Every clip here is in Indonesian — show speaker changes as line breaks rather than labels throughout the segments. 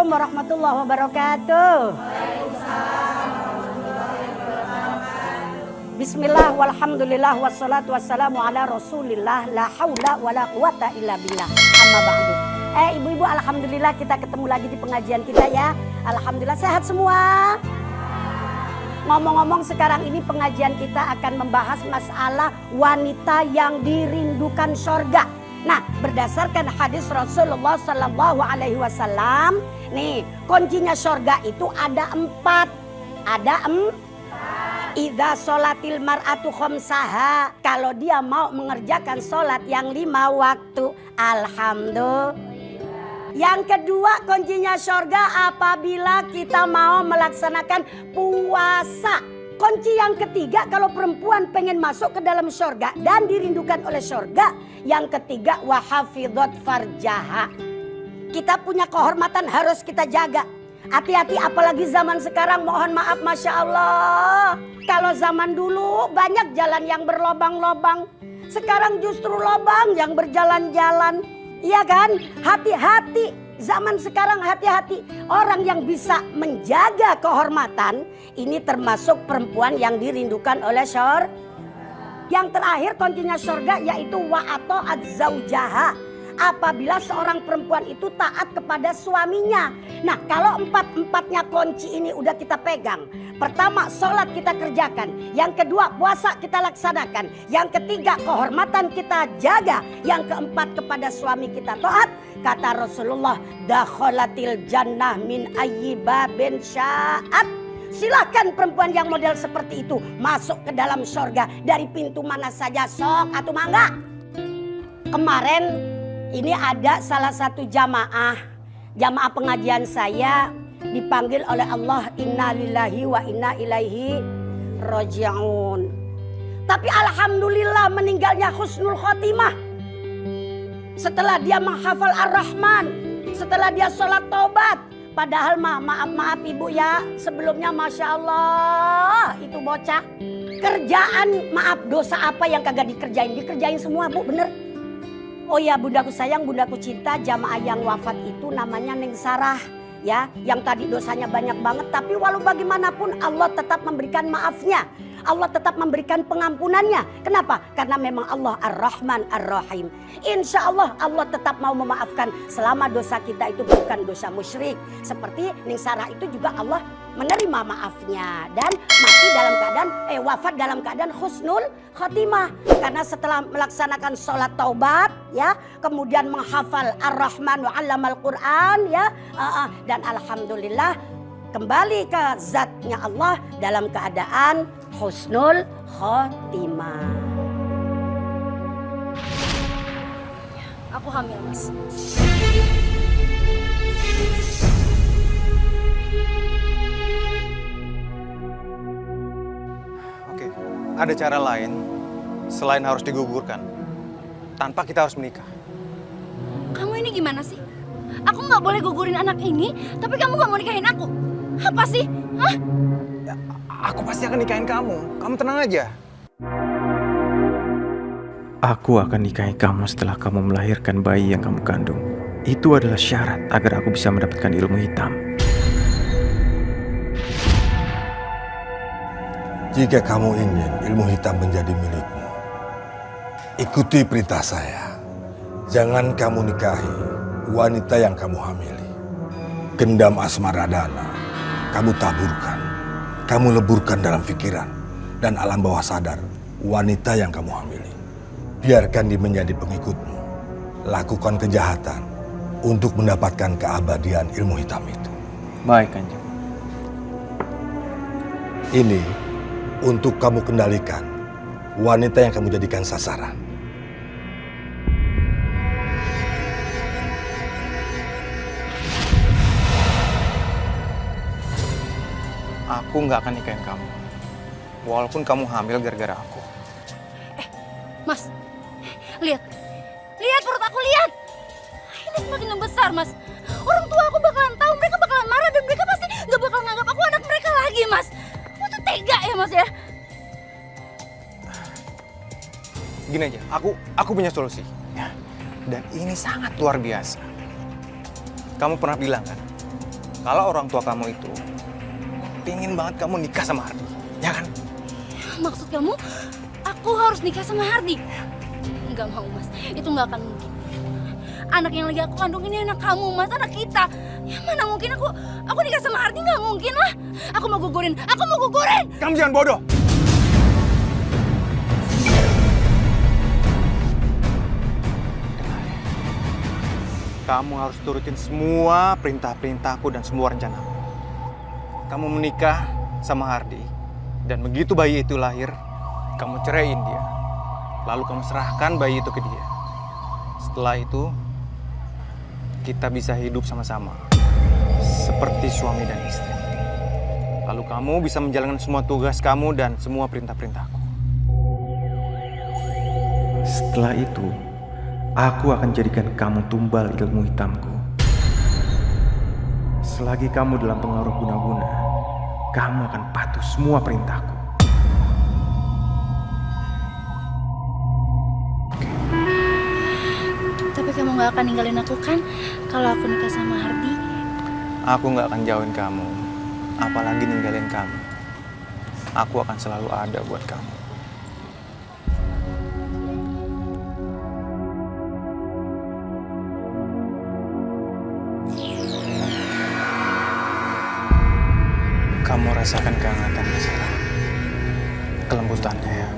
Assalamualaikum warahmatullahi wabarakatuh. Bismillah walhamdulillah wassalatu wassalamu ala rasulillah la haula wala quwata illa billah amma ba'du. Ibu-ibu, alhamdulillah kita ketemu lagi di pengajian kita ya. Alhamdulillah sehat semua. Ngomong-ngomong, sekarang ini pengajian kita akan membahas masalah wanita yang dirindukan surga. Nah, berdasarkan hadis Rasulullah Sallallahu Alaihi Wasallam, nih kuncinya surga itu ada 4. Idza sholatil mar'atu khamsaha, kalau dia mau mengerjakan sholat yang 5 waktu, alhamdulillah. Yang kedua, kuncinya surga apabila kita mau melaksanakan puasa. Kunci yang ketiga, kalau perempuan pengen masuk ke dalam surga dan dirindukan oleh surga, yang ketiga wahafidhat farjaha. Kita punya kehormatan harus kita jaga. Hati-hati, apalagi zaman sekarang, mohon maaf, Masya Allah. Kalau zaman dulu banyak jalan yang berlobang-lobang, sekarang justru lobang yang berjalan-jalan. Iya kan? Hati-hati. Zaman sekarang hati-hati. Orang yang bisa menjaga kehormatan, ini termasuk perempuan yang dirindukan oleh surga. Yang terakhir kuncinya surga yaitu wa'ata'at zaujaha. Apabila seorang perempuan itu taat kepada suaminya. Nah, kalau 4-4-nya kunci ini udah kita pegang. Pertama, sholat kita kerjakan. Yang kedua, puasa kita laksanakan. Yang ketiga, kehormatan kita jaga. Yang keempat, kepada suami kita taat. Kata Rasulullah, dakhalatil jannah min ayyi babin sya'at. Silakan perempuan yang model seperti itu masuk ke dalam surga dari pintu mana saja, sok atau mangga. Kemarin ini ada salah satu jamaah pengajian saya dipanggil oleh Allah, inna lillahi wa inna ilaihi raji'un. Tapi alhamdulillah meninggalnya husnul khotimah. Setelah dia menghafal Ar-Rahman, setelah dia sholat taubat. Padahal maaf ibu ya, sebelumnya Masya Allah itu bocah. Kerjaan, maaf, dosa apa yang kagak dikerjain? Dikerjain semua bu, bener. Oh ya, bundaku sayang, bundaku cinta, jamaah yang wafat itu namanya Neng Sarah. Ya, yang tadi dosanya banyak banget, tapi walau bagaimanapun Allah tetap memberikan maafnya. Allah tetap memberikan pengampunannya. Kenapa? Karena memang Allah Ar-Rahman Ar-Rahim. Insya Allah Allah tetap mau memaafkan selama dosa kita itu bukan dosa musyrik. Seperti Ning Sarah itu juga Allah menerima maafnya dan mati dalam keadaan wafat dalam keadaan husnul khotimah. Karena setelah melaksanakan sholat taubat ya, kemudian menghafal Ar-Rahman wa 'allamal Qur'an ya, dan alhamdulillah kembali ke zatnya Allah dalam keadaan husnul khotimah.
Aku hamil, Mas.
Oke, ada cara lain selain harus digugurkan tanpa kita harus menikah.
Kamu ini gimana sih? Aku nggak boleh gugurin anak ini, tapi kamu nggak mau nikahin aku. Apa sih? Hah?
Ya, aku pasti akan nikahin kamu. Kamu tenang aja.
Aku akan nikahi kamu setelah kamu melahirkan bayi yang kamu kandung. Itu adalah syarat agar aku bisa mendapatkan ilmu hitam.
Jika kamu ingin ilmu hitam menjadi milikmu, ikuti perintah saya. Jangan kamu nikahi wanita yang kamu hamili. Gendam asmaradana kamu taburkan, kamu leburkan dalam pikiran dan alam bawah sadar wanita yang kamu hamili. Biarkan dia menjadi pengikutmu. Lakukan kejahatan untuk mendapatkan keabadian ilmu hitam itu.
Baik, Kanjeng.
Ini untuk kamu kendalikan wanita yang kamu jadikan sasaran.
Aku nggak akan nikahin kamu. Walaupun kamu hamil gara-gara aku.
Mas, lihat perut aku, lihat. Ini semakin membesar, Mas. Orang tua aku bakalan tahu, mereka bakalan marah dan mereka pasti nggak bakal nganggap aku anak mereka lagi, Mas. Aku tuh tega ya, Mas ya.
Gini aja, aku punya solusi. Ya. Dan ini sangat luar biasa. Kamu pernah bilang kan, kalau orang tua kamu itu pingin banget kamu nikah sama Hardi, ya kan?
Maksud kamu, aku harus nikah sama Hardi? Enggak mau, Mas. Itu nggak akan mungkin. Anak yang lagi aku kandung ini anak kamu, Mas. Anak kita. Ya mana mungkin aku nikah sama Hardi? Nggak mungkin lah. Aku mau gugurin.
Kamu jangan bodoh. Kamu harus turutin semua perintah-perintahku dan semua rencanaku. Kamu menikah sama Hardi, dan begitu bayi itu lahir, kamu ceraiin dia. Lalu kamu serahkan bayi itu ke dia. Setelah itu, kita bisa hidup sama-sama, seperti suami dan istri. Lalu kamu bisa menjalankan semua tugas kamu dan semua perintah-perintahku.
Setelah itu, aku akan jadikan kamu tumbal ilmu hitamku. Selagi kamu dalam pengaruh guna-guna, kamu akan patuh semua perintahku.
Tapi kamu nggak akan ninggalin aku kan? Kalau aku nikah sama Hardi?
Aku nggak akan jauhin kamu, apalagi ninggalin kamu. Aku akan selalu ada buat kamu. Kamu rasakan kehangatannya sekarang, kelembutannya ya.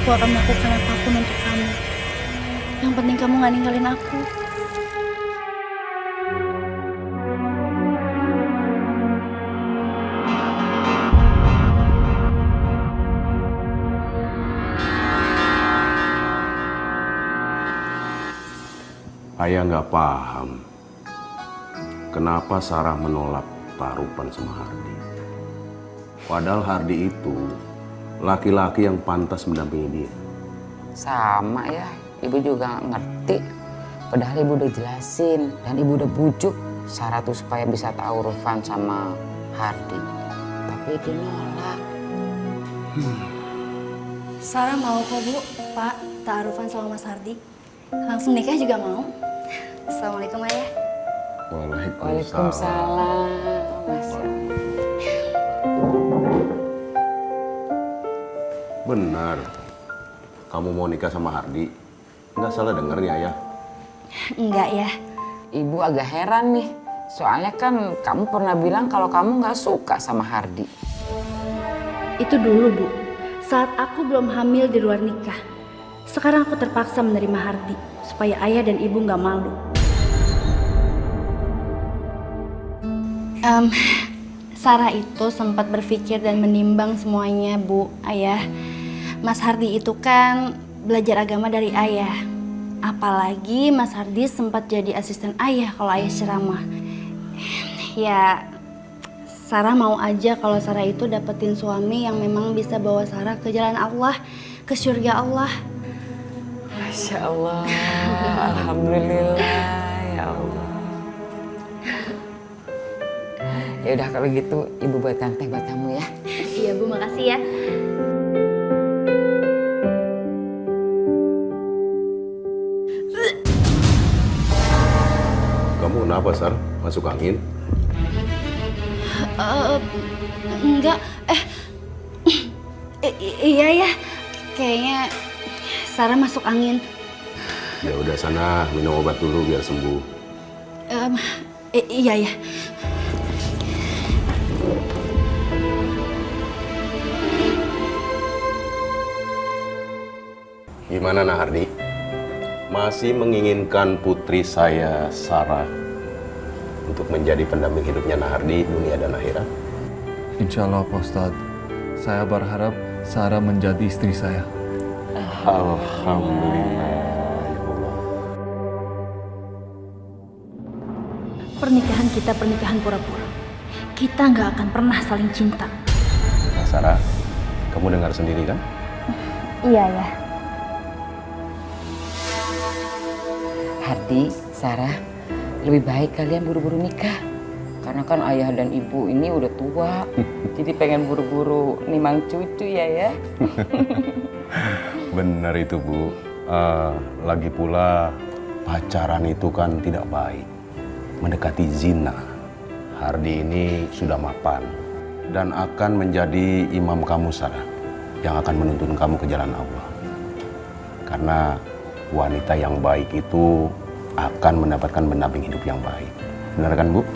Aku akan melakukan apapun untuk kamu. Yang penting kamu nggak ninggalin aku.
Ayah nggak paham kenapa Sarah menolak taruhan sama Hardi. Padahal Hardi itu laki-laki yang pantas mendampingi dia.
Sama ya, ibu juga nggak ngerti. Padahal ibu udah jelasin dan ibu udah bujuk Sarah tuh supaya bisa taruhan sama Hardi. Tapi dia nolak.
Sarah mau kok Bu, Pak, taarufan sama Mas Hardi. Langsung nikah juga mau. Assalamualaikum Ayah.
Waalaikumsalam. Mas.
Benar, kamu mau nikah sama Hardi? Nggak salah dengar nih Ayah.
Enggak ya.
Ibu agak heran nih. Soalnya kan kamu pernah bilang kalau kamu nggak suka sama Hardi.
Itu dulu Bu, saat aku belum hamil di luar nikah. Sekarang aku terpaksa menerima Hardi supaya ayah dan ibu nggak malu. Sarah itu sempat berpikir dan menimbang semuanya Bu, Ayah. Mas Hardi itu kan belajar agama dari ayah. Apalagi Mas Hardi sempat jadi asisten ayah kalau ayah ceramah. Ya, Sarah mau aja kalau Sarah itu dapetin suami yang memang bisa bawa Sarah ke jalan Allah, ke surga Allah.
Masya Allah, alhamdulillah ya Allah. Ya udah kalau gitu ibu buatkan teh buat kamu ya.
Iya Bu, makasih ya.
Kamu kenapa, Sar? Masuk angin?
Enggak, iya ya, kayaknya Sarah masuk angin.
Ya udah sana minum obat dulu biar sembuh.
Iya ya.
Gimana Nah Hardi? Masih menginginkan putri saya, Sarah, untuk menjadi pendamping hidupnya Nah Hardi dunia dan akhirat?
Insya Allah Pak Ustadz, saya berharap Sarah menjadi istri saya.
Alhamdulillah ya Allah.
Pernikahan kita pernikahan pura-pura. Kita nggak akan pernah saling cinta.
Nah Sarah, kamu dengar sendiri kan?
Iya ya.
Hardi, Sarah, lebih baik kalian buru-buru nikah. Karena kan ayah dan ibu ini udah tua, jadi pengen buru-buru nimang cucu ya.
Benar itu, Bu. Lagi pula pacaran itu kan tidak baik. Mendekati zina. Hardi ini sudah mapan dan akan menjadi imam kamu, Sarah, yang akan menuntun kamu ke jalan Allah. Karena wanita yang baik itu akan mendapatkan pendamping hidup yang baik. Benar kan, Bu?